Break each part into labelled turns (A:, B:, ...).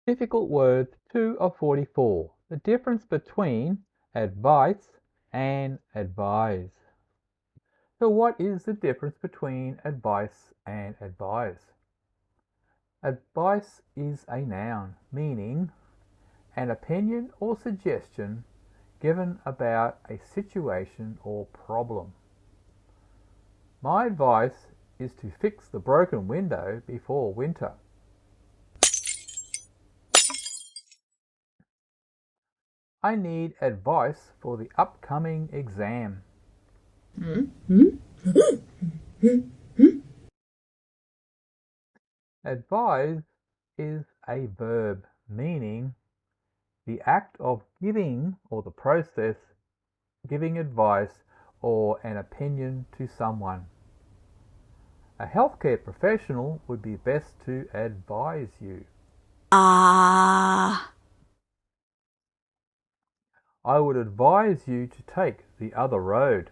A: Difficult words 2 of 44. The difference between advice and advise. So what is the difference between advice and advise? Advice is a noun, meaning an opinion or suggestion given about a situation or problem. My advice is to fix the broken window before winter. I need advice for the upcoming exam. Advise is a verb, meaning the act of giving or the process giving advice or an opinion to someone. A healthcare professional would be best to advise you. I would advise you to take the other road.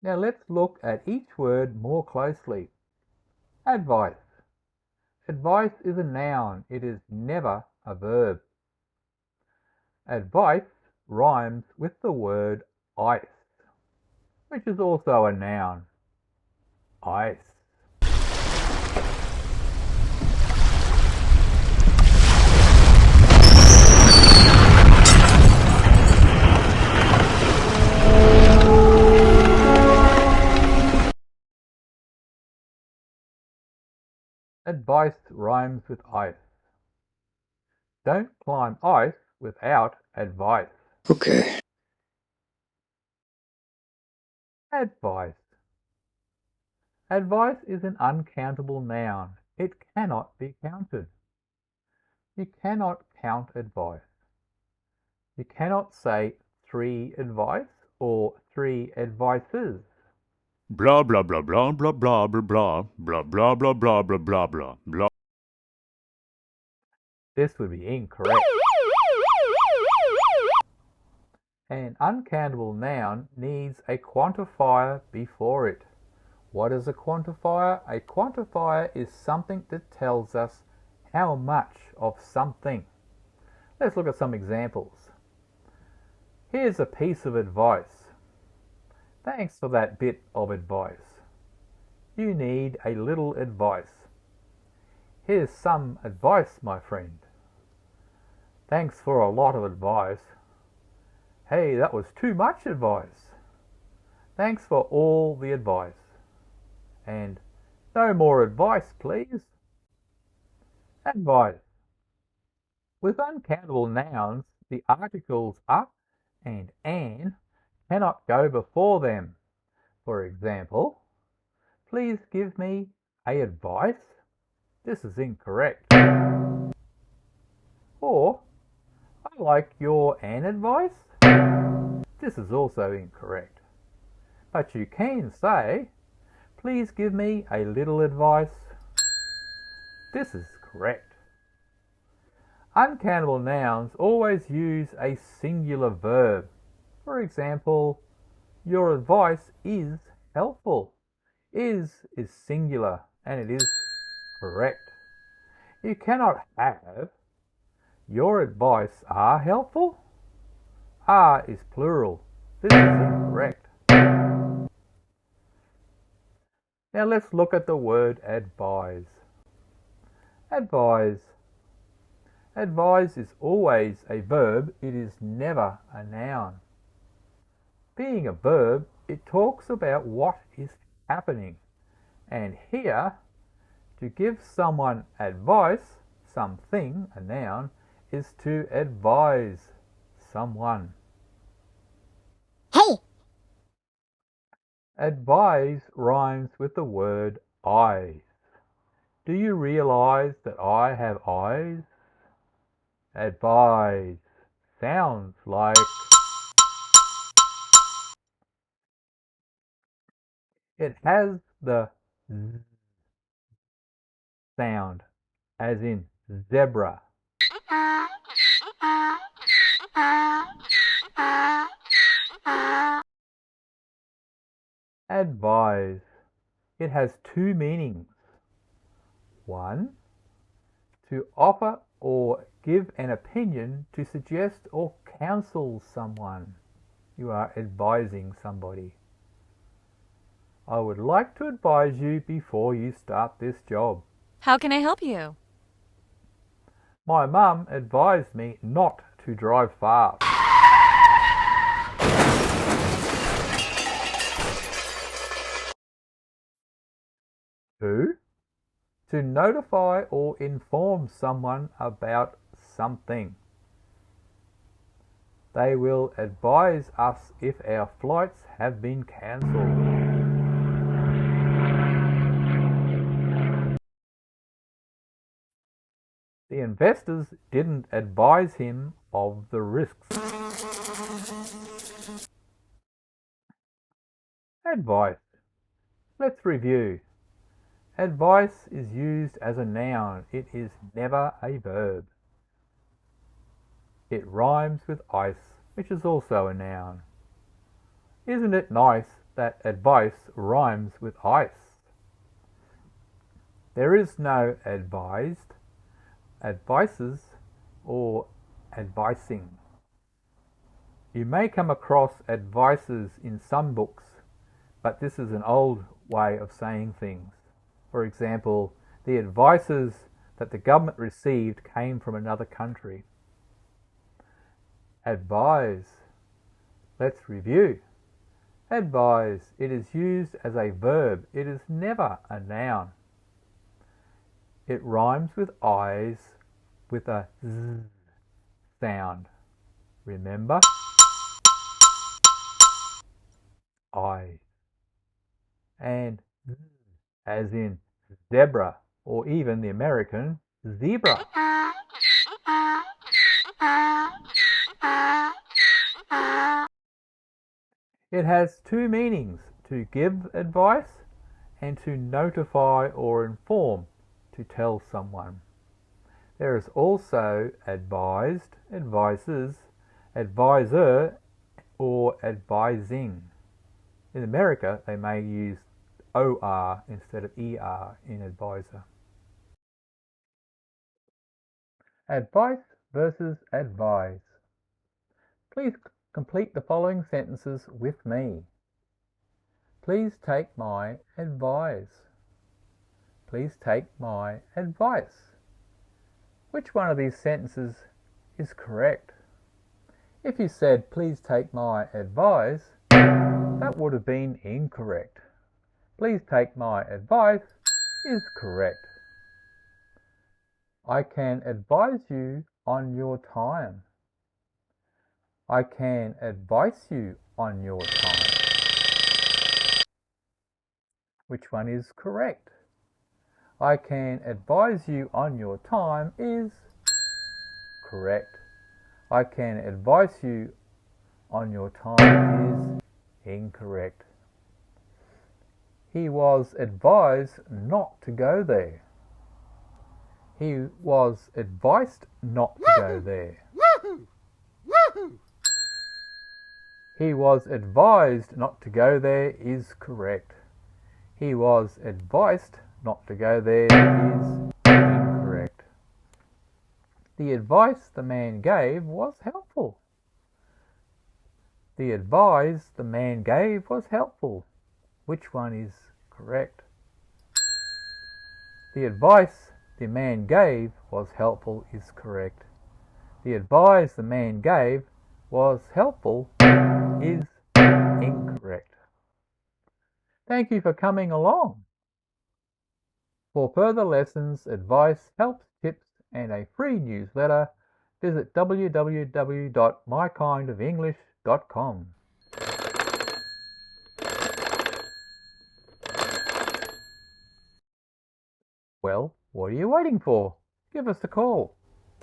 A: Now let's look at each word more closely. Advice. Advice is a noun. It is never a verb. Advice rhymes with the word ice, which is also a noun. Ice. Advice rhymes with ice. Don't climb ice without advice.
B: Okay.
A: Advice. Advice is an uncountable noun. It cannot be counted. You cannot count advice. You cannot say 3 advice or 3 advices.
C: Blah blah blah blah blah blah blah blah blah blah blah blah blah blah blah blah.
A: This would be incorrect. An uncountable noun needs a quantifier before it. What is a quantifier? A quantifier is something that tells us how much of something. Let's look at some examples. Here's a piece of advice. Thanks for that bit of advice. You need a little advice. Here's some advice, my friend. Thanks for a lot of advice. Hey, that was too much advice. Thanks for all the advice. And no more advice, please. Advice. With uncountable nouns, the articles a and an cannot go before them. For example, please give me a advice. This is incorrect. Or, I like your an advice. This is also incorrect. But you can say, please give me a little advice. This is correct. Uncountable nouns always use a singular verb. For example, your advice is helpful. Is singular and it is correct. You cannot have your advice are helpful. Are is plural. This is incorrect. Now let's look at the word advise. Advise. Advise is always a verb. It is never a noun. Being a verb, it talks about what is happening. And here, to give someone advice, something, a noun, is to advise someone.
B: Hey!
A: Advise rhymes with the word eyes. Do you realize that I have eyes? Advise sounds like it has the z sound, as in zebra. Advise. It has two meanings. One, to offer or give an opinion, to suggest or counsel someone. You are advising somebody. I would like to advise you before you start this job.
D: How can I help you?
A: My mum advised me not to drive fast. 2. To notify or inform someone about something. They will advise us if our flights have been cancelled. The investors didn't advise him of the risks. Advice. Let's review. Advice is used as a noun. It is never a verb. It rhymes with ice, which is also a noun. Isn't it nice that advice rhymes with ice? There is no advised, advices, or advising. You may come across advices in some books, but this is an old way of saying things. For example, the advices that the government received came from another country. Advise. Let's review. Advise. It is used as a verb. It is never a noun. It rhymes with eyes with a z sound. Remember? I. And z, as in zebra, or even the American zebra. It has two meanings: to give advice and to notify or inform, to tell someone. There is also advised, advises, advisor, or advising. In America, they may use OR instead of ER in advisor. Advice versus advise. Please complete the following sentences with me. Please take my advice. Please take my advice. Which one of these sentences is correct? If you said, please take my advice, that would have been incorrect. Please take my advice is correct. I can advise you on your time. I can advise you on your time. Which one is correct? I can advise you on your time is correct. I can advise you on your time is incorrect. He was advised not to go there. He was advised not to go there. He was advised not to go there is correct. He was advised not to go there is incorrect. The advice the man gave was helpful. The advice the man gave was helpful. Which one is correct? The advice the man gave was helpful is correct. The advice the man gave was helpful is incorrect. Thank you for coming along. For further lessons, advice, helps, tips, and a free newsletter, visit www.mykindofenglish.com. Well, what are you waiting for? Give us a call.